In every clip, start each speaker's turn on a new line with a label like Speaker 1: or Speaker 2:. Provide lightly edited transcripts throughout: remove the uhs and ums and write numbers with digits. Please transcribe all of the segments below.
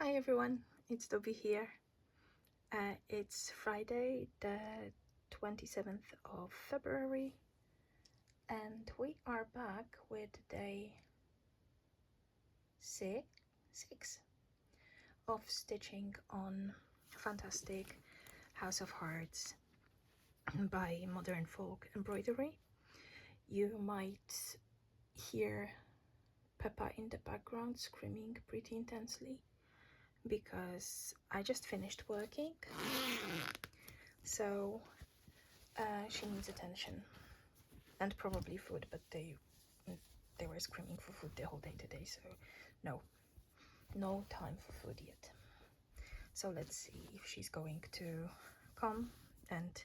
Speaker 1: Hi everyone, it's Dobby here. It's Friday the 27th of February and we are back with day six of stitching on fantastic House of Hearts by Modern Folk Embroidery. You might hear Peppa in the background screaming pretty intensely because I just finished working, so she needs attention and probably food, but they were screaming for food the whole day today, so no time for food yet. So let's see if she's going to come and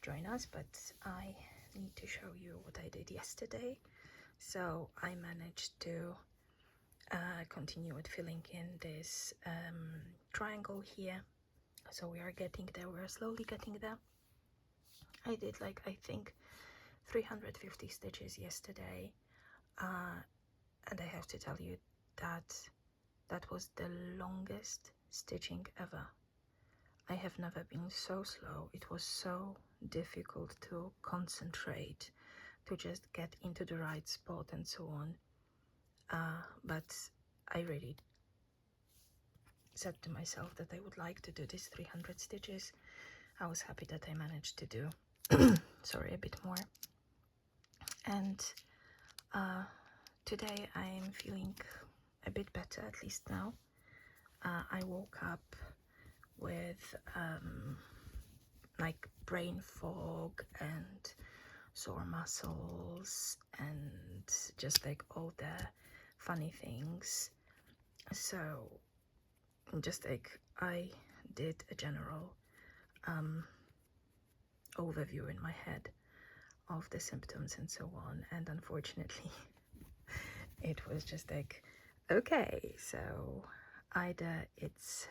Speaker 1: join us, but I need to show you what I did yesterday. So I managed to continue with filling in this triangle here. So we are getting there, we're slowly getting there. I did like, I think 350 stitches yesterday, and I have to tell you that was the longest stitching ever. I have never been so slow. It was so difficult to concentrate, to just get into the right spot and so on. But I really said to myself that I would like to do this 300 stitches. I was happy that I managed to do sorry, a bit more. And today I'm feeling a bit better, at least now. I woke up with like brain fog and sore muscles and just like all the funny things. So just like I did a general overview in my head of the symptoms and so on, and unfortunately it was just like, okay, so either it's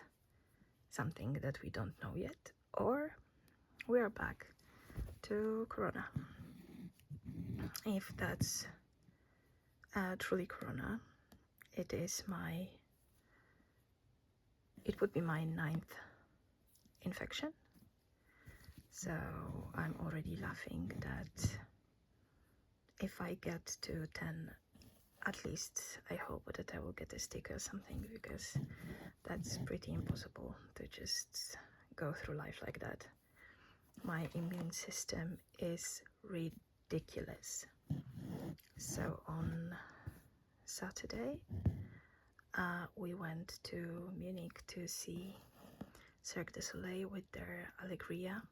Speaker 1: something that we don't know yet, or we are back to Corona. If that's truly Corona, it would be my 9th infection. So I'm already laughing that if I get to 10, at least I hope that I will get a stick or something, because that's pretty impossible to just go through life like that. My immune system is ridiculous. So on Saturday, we went to Munich to see Cirque du Soleil with their Allegria,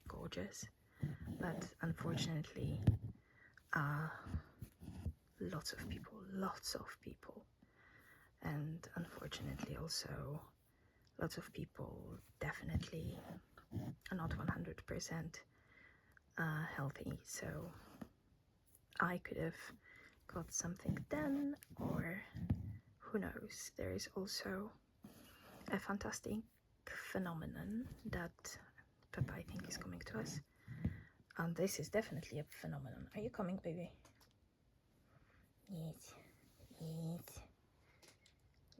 Speaker 1: gorgeous, but unfortunately lots of people, and unfortunately also lots of people definitely not 100% healthy, so I could have got something then, or who knows. There is also a fantastic phenomenon that Peppa, I think, is coming to us, and this is definitely a phenomenon. Are you coming, baby? Yes.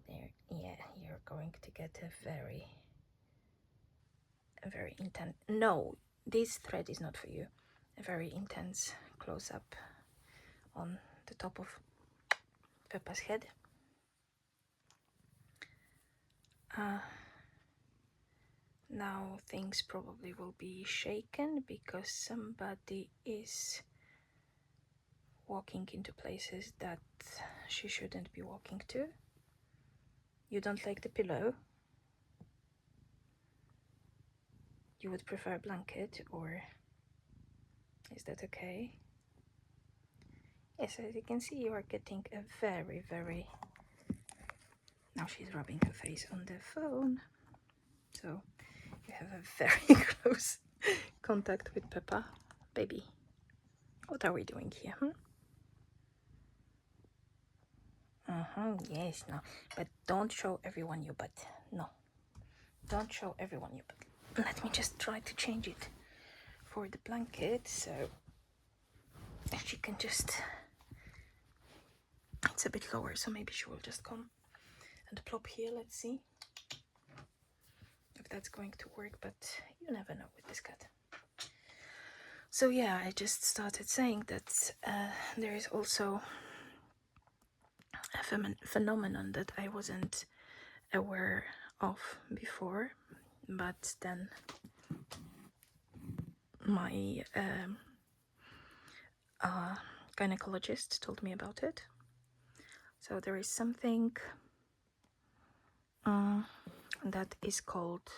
Speaker 1: There, yeah, you're going to get a very intense, no, this thread is not for you, a very intense close-up on the top of Peppa's head. Now things probably will be shaken because somebody is walking into places that she shouldn't be walking to. You don't like the pillow? You would prefer a blanket, or is that okay? Yes, as you can see, you are getting a very... Now she's rubbing her face on the phone, so you have a very close contact with Peppa. Baby, what are we doing here? Yes, no, but don't show everyone your butt. No, don't show everyone your butt. Let me just try to change it for the blanket, so she can just, it's a bit lower, so maybe she will just come and plop here. Let's see. if that's going to work, but you never know with this cat. So yeah, I just started saying that there is also a phenomenon that I wasn't aware of before, but then my gynecologist told me about it. So there is something that is called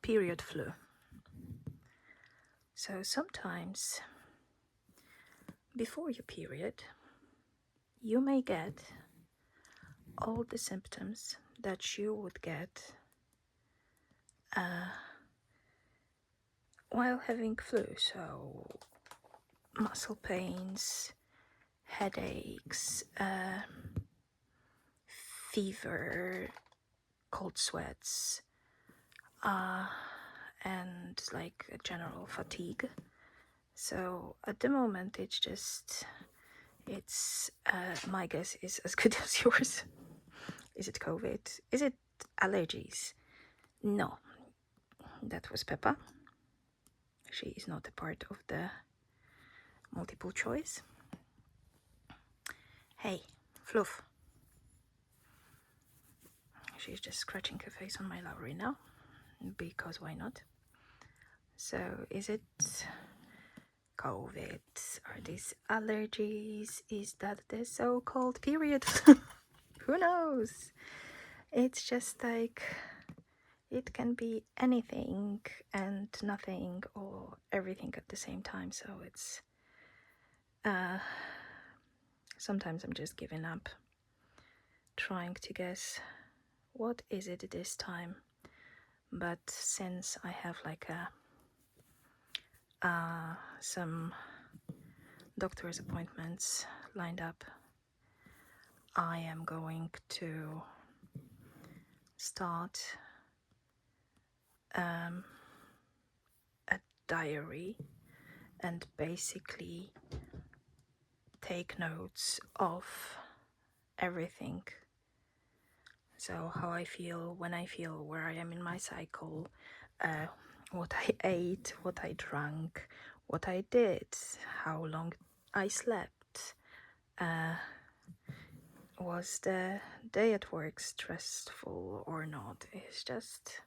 Speaker 1: period flu. So sometimes before your period, you may get all the symptoms that you would get while having flu. So muscle pains, headaches, fever, cold sweats, and like a general fatigue. So at the moment it's my guess is as good as yours. Is it COVID? Is it allergies? No, that was Peppa. She is not a part of the multiple choice. Hey, Fluff. She's just scratching her face on my Lowry now, because why not? So is it COVID? Are these allergies? Is that the so-called period? Who knows? It's just like, it can be anything and nothing, or everything at the same time. So it's sometimes I'm just giving up trying to guess what is it this time. But since I have like some doctor's appointments lined up, I am going to start a diary and basically take notes of everything. So how I feel, when I feel, where I am in my cycle, what I ate, what I drank, what I did, how long I slept, was the day at work stressful or not. It's just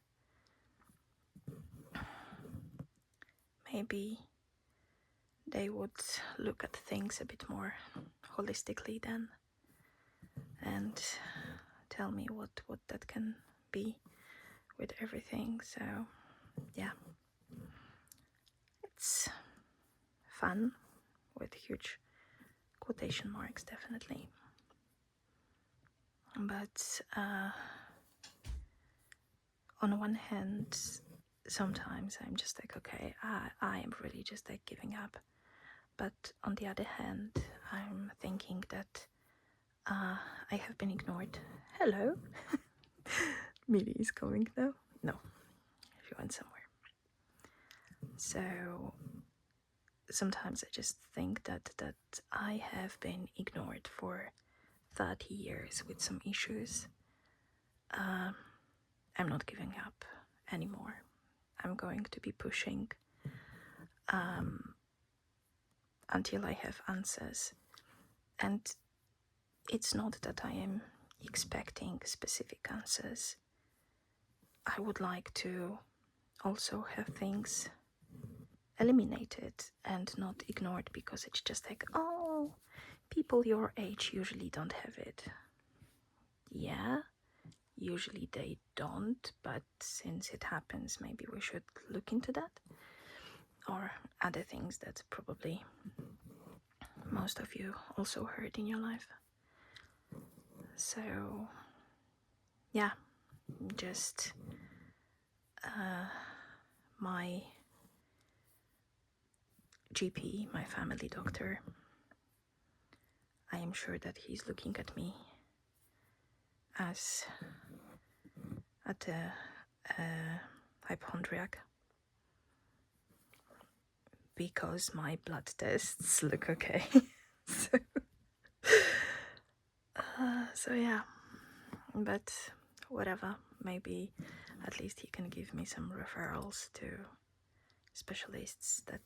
Speaker 1: maybe they would look at things a bit more holistically then and tell me what that can be with everything. So yeah, it's fun with huge quotation marks, definitely. But on one hand, sometimes I'm just like, okay, I am really just like giving up. But on the other hand, I'm thinking that I have been ignored. Hello. Millie is coming now. No, she went somewhere. So sometimes I just think that I have been ignored for 30 years with some issues. I'm not giving up anymore. I'm going to be pushing until I have answers. And it's not that I am expecting specific answers. I would like to also have things eliminated and not ignored, because it's just like, oh, people your age usually don't have it. Yeah, usually they don't, but since it happens, maybe we should look into that. Or other things that probably most of you also heard in your life. So yeah, just my GP, my family doctor, I am sure that he's looking at me as at a hypochondriac, because my blood tests look okay. So yeah, but whatever, maybe at least he can give me some referrals to specialists that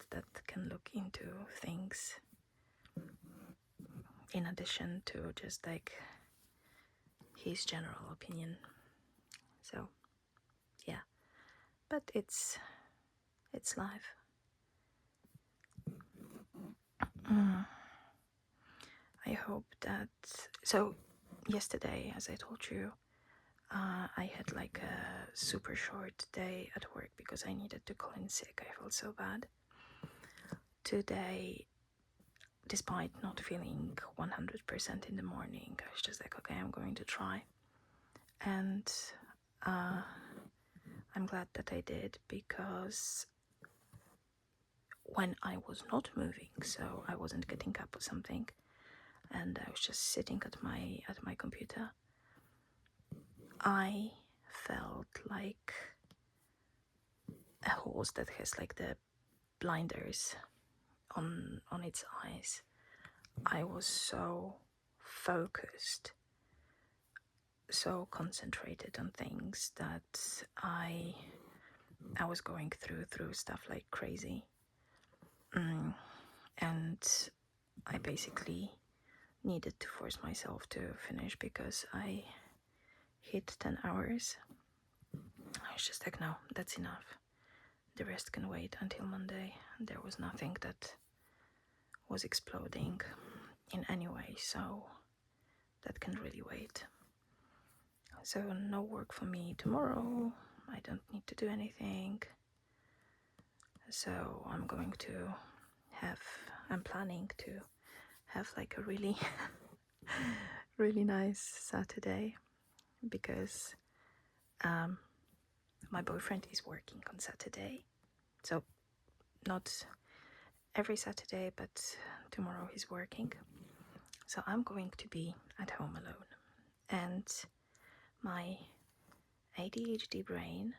Speaker 1: can look into things in addition to just like his general opinion. So yeah, but it's life. I hope that, so yesterday, as I told you, I had like a super short day at work because I needed to call in sick. I felt so bad. Today, despite not feeling 100% in the morning, I was just like, okay, I'm going to try. And I'm glad that I did, because when I was not moving, so I wasn't getting up or something, and I was just sitting at my computer, I felt like a horse that has like the blinders on its eyes. I was so focused, so concentrated on things that I was going through stuff like crazy. And I basically needed to force myself to finish because I hit 10 hours. I was just like, no, that's enough. The rest can wait until Monday. There was nothing that was exploding in any way, so that can really wait. So no work for me tomorrow. I don't need to do anything. So I'm planning to have like a really really nice Saturday, because my boyfriend is working on Saturday. So not every Saturday, but tomorrow he's working. So I'm going to be at home alone. And my ADHD brain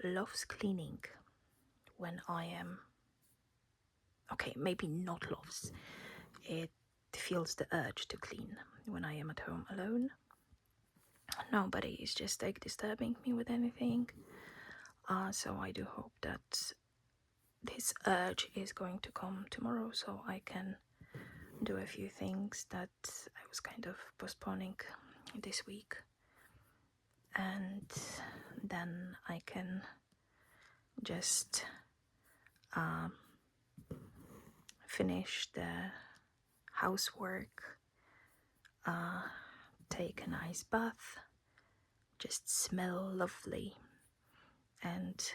Speaker 1: loves cleaning when I am... Okay, maybe not loves. It feels the urge to clean when I am at home alone. Nobody is just like disturbing me with anything. So I do hope that this urge is going to come tomorrow, so I can do a few things that I was kind of postponing this week. And then I can just finish the housework, take a nice bath, just smell lovely, and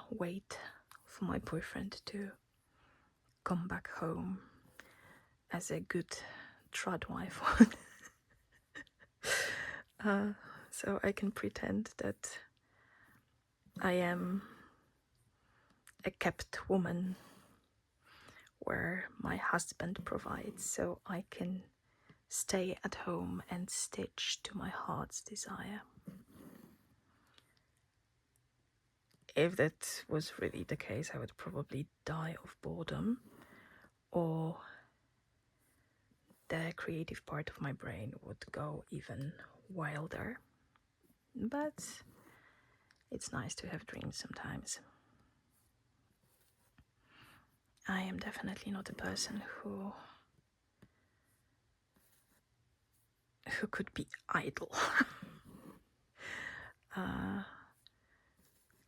Speaker 1: wait for my boyfriend to come back home as a good trad wife would. So I can pretend that I am a kept woman where my husband provides, so I can stay at home and stitch to my heart's desire. If that was really the case, I would probably die of boredom, or the creative part of my brain would go even wilder. But it's nice to have dreams sometimes. I am definitely not a person who could be idle.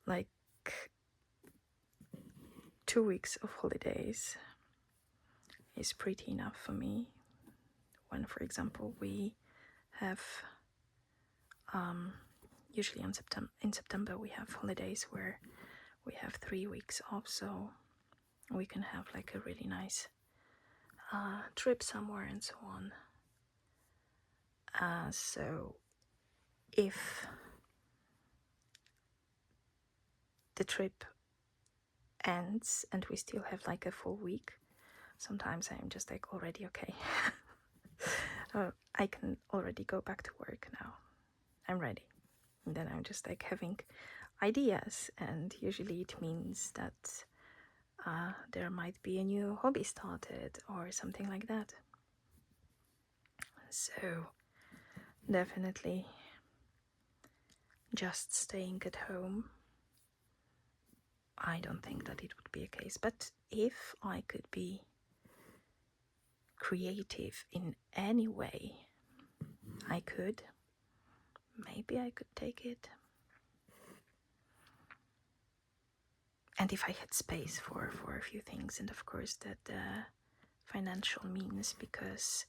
Speaker 1: Like 2 weeks of holidays is pretty enough for me. When, for example, we have usually in September we have holidays where we have 3 weeks off, so we can have like a really nice trip somewhere and so on. So if the trip ends and we still have like a full week, sometimes I'm just like already okay. I can already go back to work now. I'm ready. And then I'm just like having ideas, and usually it means that there might be a new hobby started or something like that. So definitely just staying at home. I don't think that it would be a case, but if I could be creative in any way maybe I could take it. And if I had space for a few things, and of course that financial means, because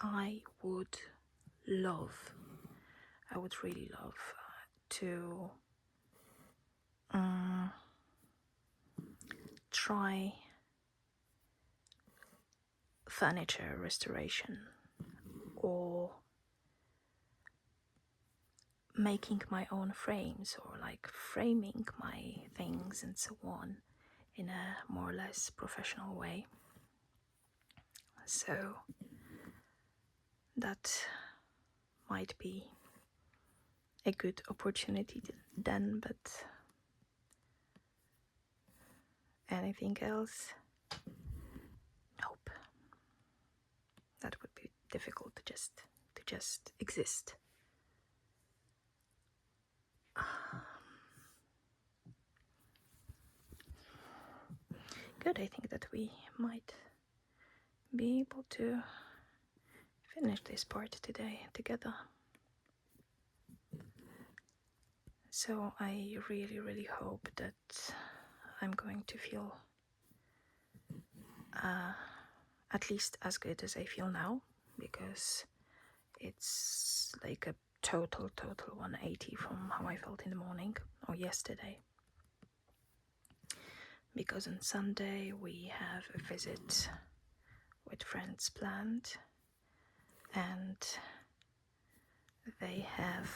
Speaker 1: I would really love to try furniture restoration or making my own frames, or like framing my things and so on in a more or less professional way. So that might be a good opportunity then, but anything else? Nope. That would be difficult to just exist. Good, I think that we might be able to finish this part today together. So I really, really hope that I'm going to feel at least as good as I feel now, because it's like a total 180 from how I felt in the morning or yesterday. Because on Sunday we have a visit with friends planned, and they have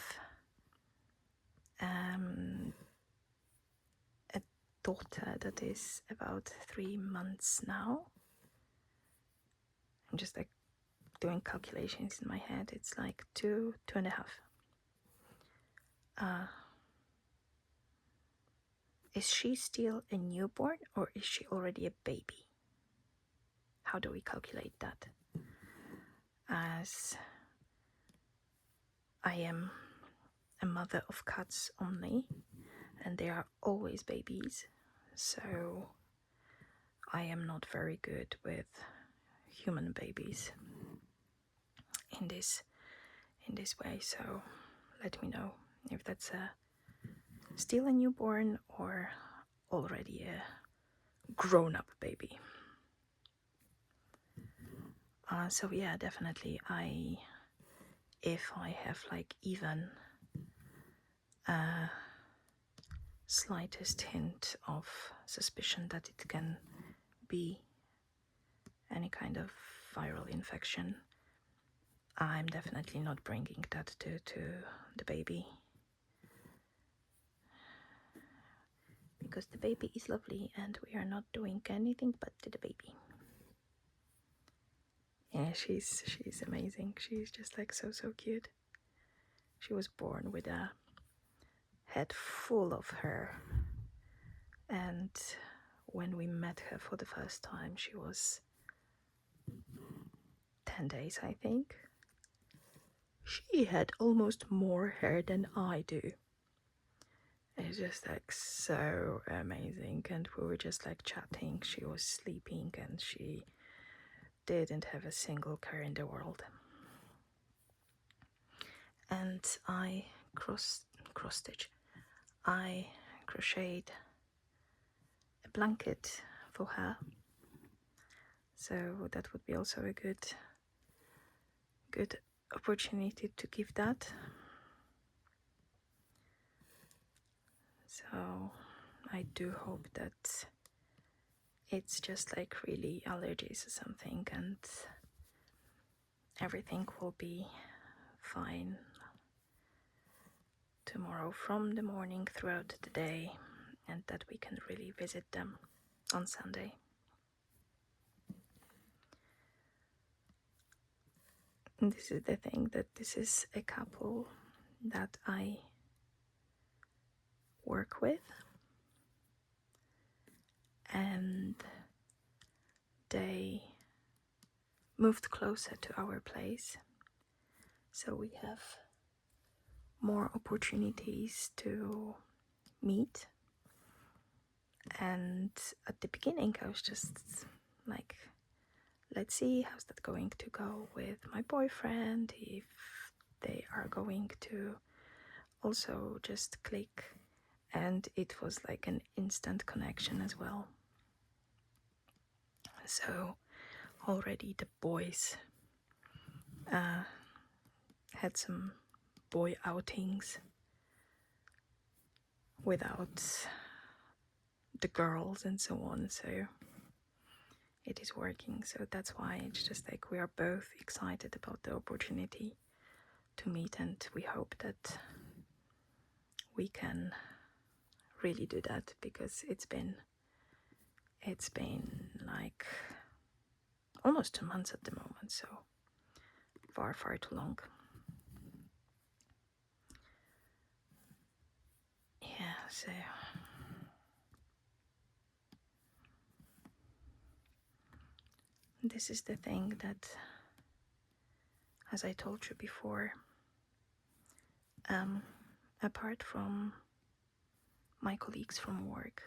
Speaker 1: a daughter that is about 3 months now. I'm just like doing calculations in my head. It's like two and a half. Is she still a newborn, or is she already a baby? How do we calculate that? As I am a mother of cats only, and they are always babies, so I am not very good with human babies in this way. So let me know if that's still a newborn or already a grown-up baby. So yeah, definitely if I have like even slightest hint of suspicion that it can be any kind of viral infection, I'm definitely not bringing that to the baby, because the baby is lovely and we are not doing anything but to the baby. Yeah, she's amazing. She's just like so cute. She was born with a head full of hair, and when we met her for the first time, she was 10 days, I think. She had almost more hair than I do. It's just like so amazing, and we were just like chatting. She was sleeping and she didn't have a single care in the world. And I I crocheted a blanket for her, so that would be also a good opportunity to give that. So I do hope that it's just like really allergies or something, and everything will be fine tomorrow from the morning throughout the day, and that we can really visit them on Sunday. And this is the thing, that this is a couple that I work with, and they moved closer to our place, so we have more opportunities to meet. And at the beginning I was just like, let's see how's that going to go with my boyfriend, if they are going to also just click. And it was like an instant connection as well. So already the boys had some boy outings without the girls and so on, so it is working. So that's why it's just like we are both excited about the opportunity to meet, and we hope that we can really do that, because it's been like almost 2 months at the moment, so far too long. Yeah, so this is the thing that, as I told you before, apart from my colleagues from work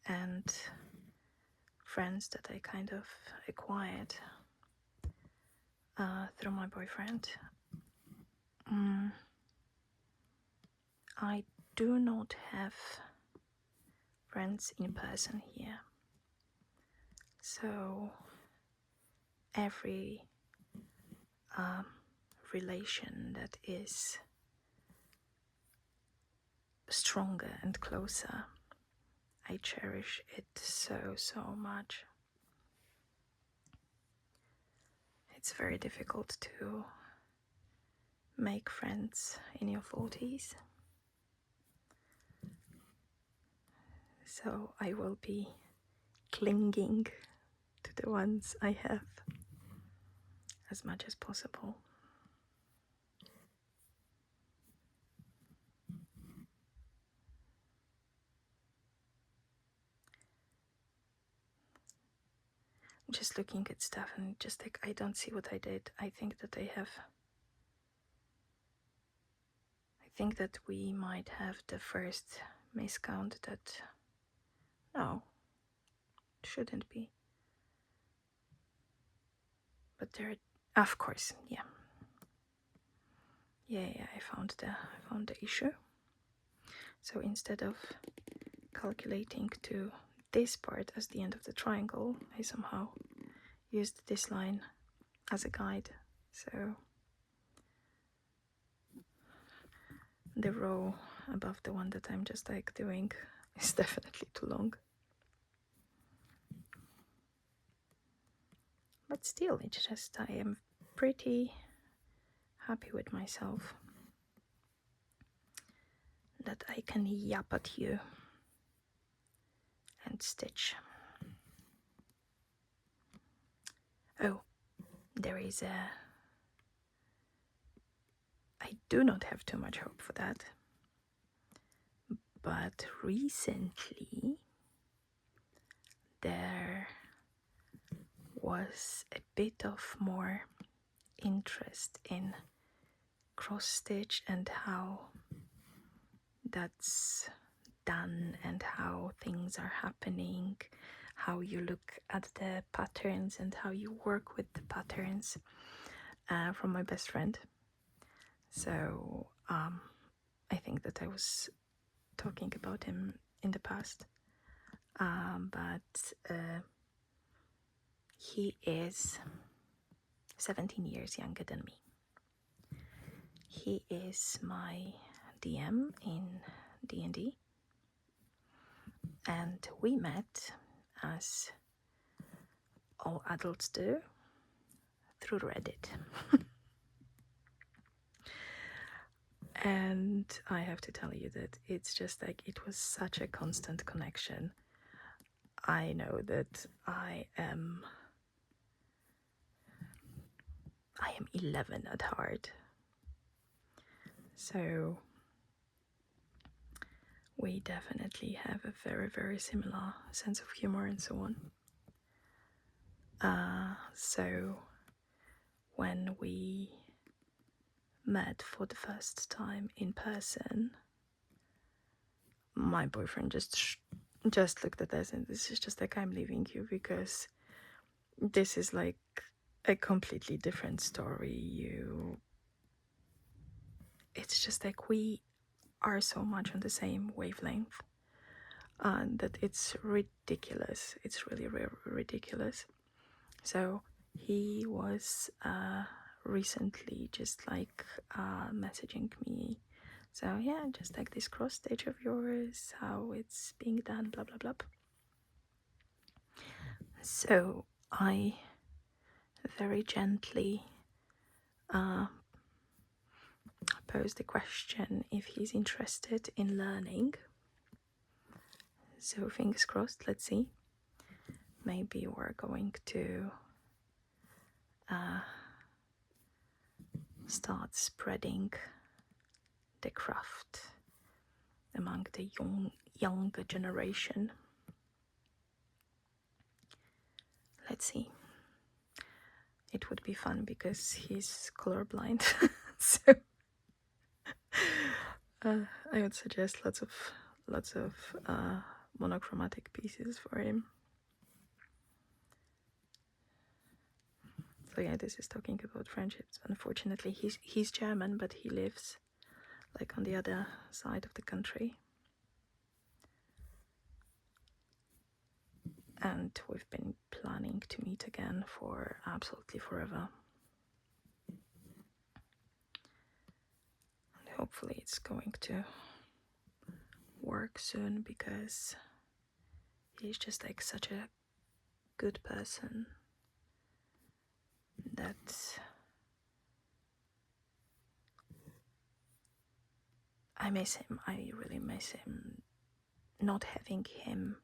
Speaker 1: and friends that I kind of acquired through my boyfriend, I do not have friends in person here. So every relation that is stronger and closer, I cherish it so much. It's very difficult to make friends in your 40s. So I will be clinging to the ones I have as much as possible. Just looking at stuff and just like, I don't see what I did. I think that we might have the first miscount that, no, shouldn't be. But there, of course, yeah. I found the issue. So instead of calculating to this part as the end of the triangle, I somehow used this line as a guide. So the row above the one that I'm just like doing is definitely too long. But still, it's just, I am pretty happy with myself that I can yap at you and stitch. Oh, there is I do not have too much hope for that, but recently there was a bit of more interest in cross stitch and how that's done and how things are happening, how you look at the patterns and how you work with the patterns, from my best friend. So I think that I was talking about him in the past, but he is 17 years younger than me. He is my DM in D&D, and we met, as all adults do, through Reddit. And I have to tell you that it's just like, it was such a constant connection. I know that I am 11 at heart. So we definitely have a very similar sense of humor and so on. So when we met for the first time in person, my boyfriend just looked at us and this is just like, I'm leaving you because this is like a completely different story. It's just like we are so much on the same wavelength, that it's ridiculous. It's really ridiculous. So he was recently just like messaging me. So yeah, just like this cross stitch of yours, how it's being done, blah blah blah. So I very gently posed the question if he's interested in learning. So fingers crossed, let's see. Maybe we're going to start spreading the craft among the younger generation. Let's see. It would be fun because he's colorblind. So I would suggest lots of monochromatic pieces for him. So yeah, this is talking about friendships. Unfortunately, he's German, but he lives like on the other side of the country. And we've been planning to meet again for absolutely forever. And hopefully it's going to work soon because he's just like such a good person that I miss him. I really miss him. Not having him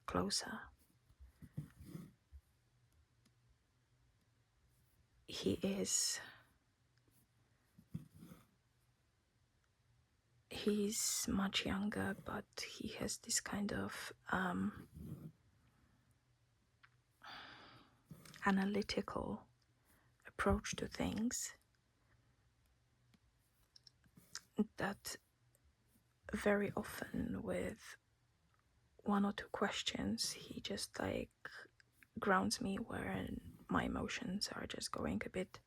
Speaker 1: closer. He's much younger, but he has this kind of analytical approach to things that very often with one or two questions he just like grounds me where my emotions are just going a bit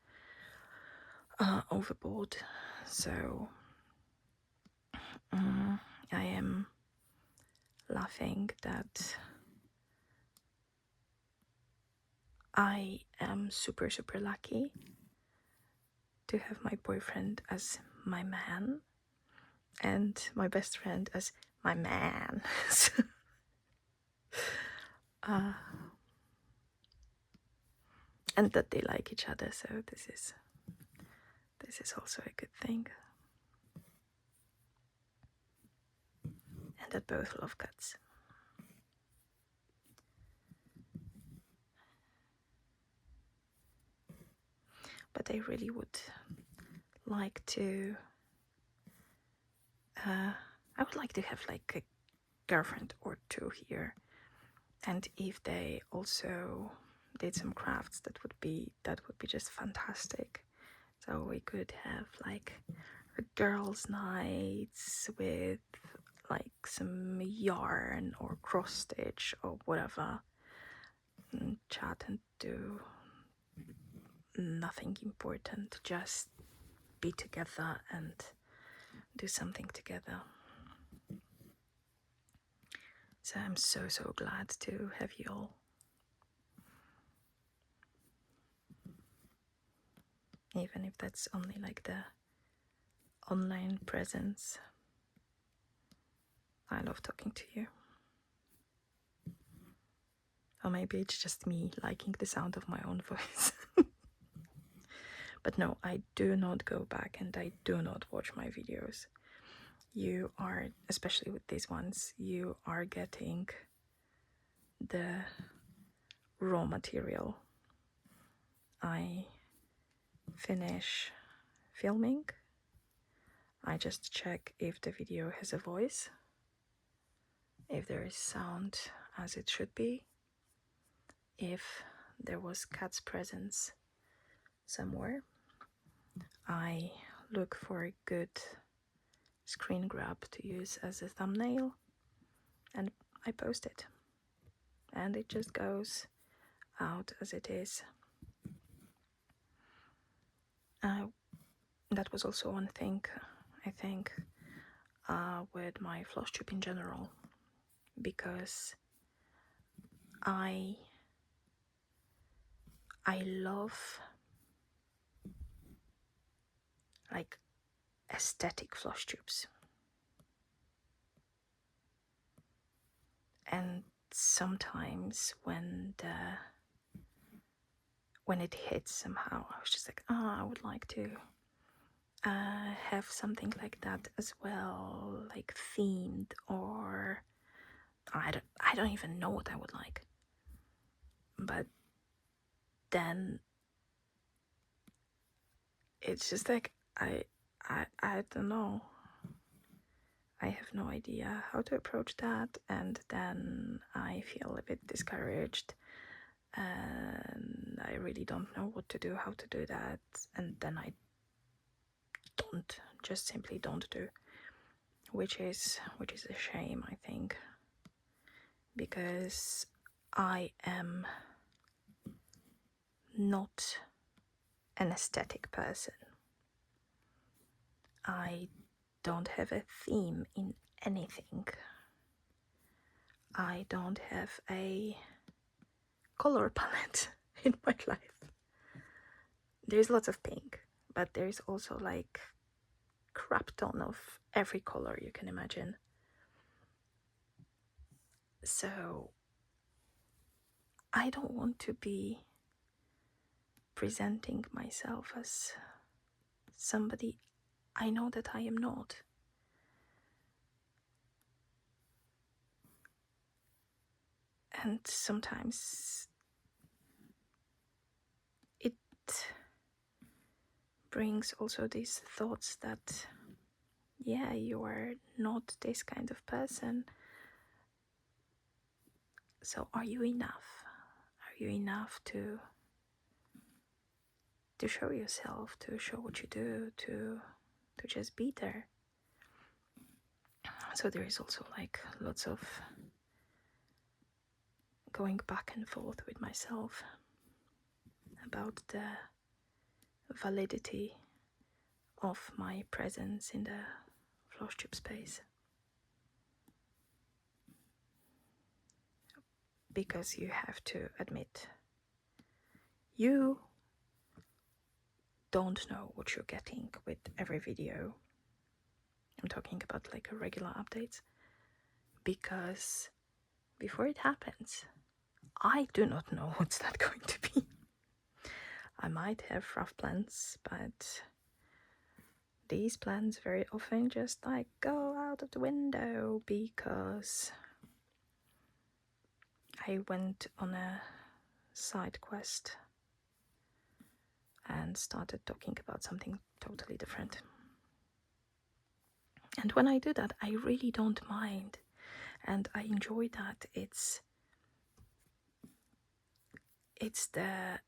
Speaker 1: overboard. So I am laughing that I am super lucky to have my boyfriend as my man and my best friend as my man. And that they like each other, so this is also a good thing. And that both love cats. But I really would like to I would like to have like a girlfriend or two here, and if they also did some crafts, that would be just fantastic. So we could have like a girls' nights with like some yarn or cross stitch or whatever, and chat and do nothing important, just be together and do something together. So I'm so glad to have you all. Even if that's only like the online presence. I love talking to you. Or maybe it's just me liking the sound of my own voice. But no, I do not go back and I do not watch my videos. You are, especially with these ones, you are getting the raw material. I finish filming. I just check if the video has a voice, if there is sound as it should be, if there was cat's presence somewhere, I look for a good screen grab to use as a thumbnail, and I post it, and it just goes out as it is. That was also one thing, I think, with my floss tube in general, because I love like aesthetic floss tubes, and sometimes when it hits somehow, I was just like, I would like to have something like that as well, like themed, or I don't even know what I would like. But then it's just like I don't know. I have no idea how to approach that, and then I feel a bit discouraged, and I really don't know what to do, how to do that, and then I simply don't do, which is a shame, I think, because I am not an aesthetic person. I don't have a theme in anything. I don't have a color palette in my life. There's lots of pink, but there's also like crap ton of every color you can imagine. So I don't want to be presenting myself as somebody I know that I am not. And sometimes it brings also these thoughts that, yeah, you are not this kind of person. So are you enough? Are you enough to show yourself, to show what you do, to just be there? So there is also like lots of going back and forth with myself about the validity of my presence in the floss tube space. Because you have to admit, you don't know what you're getting with every video. I'm talking about like regular updates, because before it happens, I do not know what's that going to be. I might have rough plans, but these plans very often just like go out of the window because I went on a side quest and started talking about something totally different. And when I do that, I really don't mind, and I enjoy that. It's the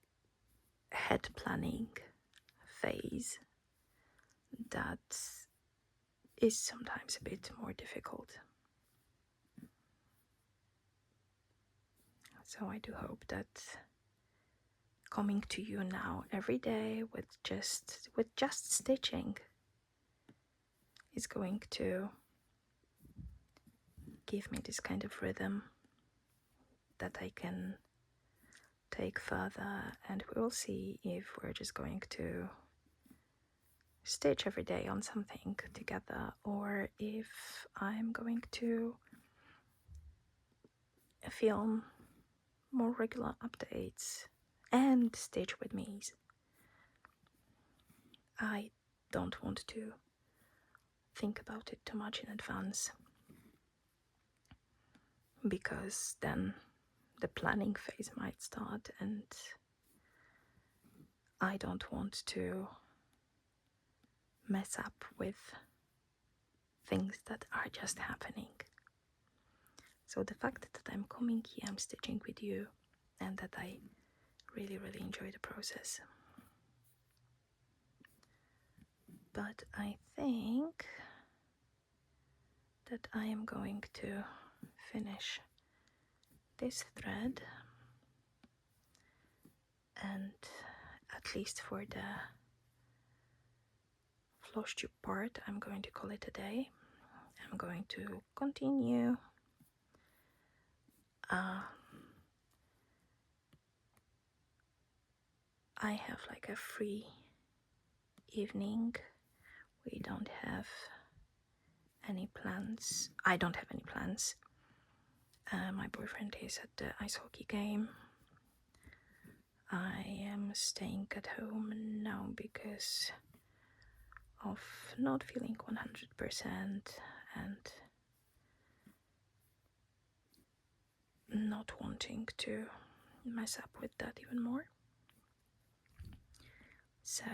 Speaker 1: head planning phase that is sometimes a bit more difficult. So I do hope that coming to you now every day with just stitching is going to give me this kind of rhythm that I can take further, and we will see if we're just going to stitch every day on something together, or if I'm going to film more regular updates and stitch with me. I don't want to think about it too much in advance, because then the planning phase might start, and I don't want to mess up with things that are just happening. So the fact that I'm coming here, I'm stitching with you, and that I really, really enjoy the process. But I think that I am going to finish this thread, and at least for the floss tube part, I'm going to call it a day. I'm going to continue I have like a free evening. We don't have any plans. I don't have any plans. My boyfriend is at the ice hockey game. I am staying at home now because of not feeling 100% and not wanting to mess up with that even more. So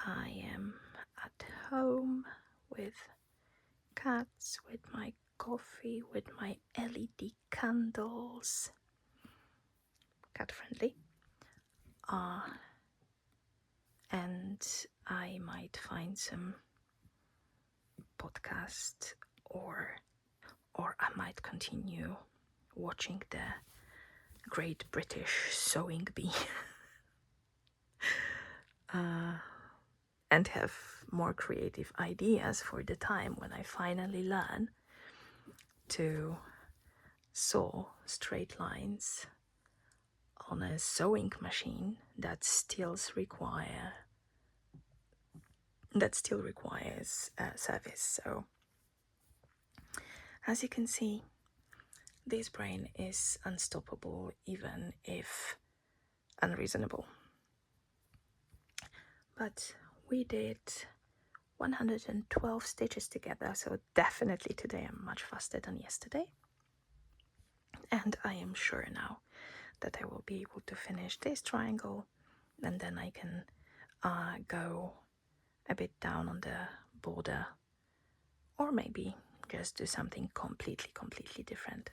Speaker 1: I am at home with cats, with my coffee, with my LED candles, cat friendly, and I might find some podcast, or I might continue watching the Great British Sewing Bee and have more creative ideas for the time when I finally learn to sew straight lines on a sewing machine that still requires service. So as you can see, this brain is unstoppable, even if unreasonable. But we did 112 stitches together, so definitely today I'm much faster than yesterday. And I am sure now that I will be able to finish this triangle, and then I can go a bit down on the border, or maybe just do something completely different.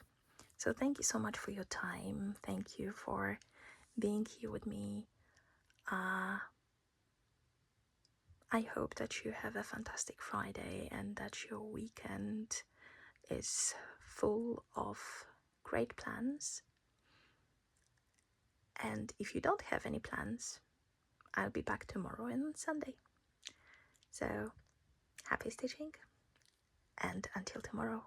Speaker 1: So thank you so much for your time. Thank you for being here with me. I hope that you have a fantastic Friday and that your weekend is full of great plans. And if you don't have any plans, I'll be back tomorrow and Sunday. So happy stitching, and until tomorrow.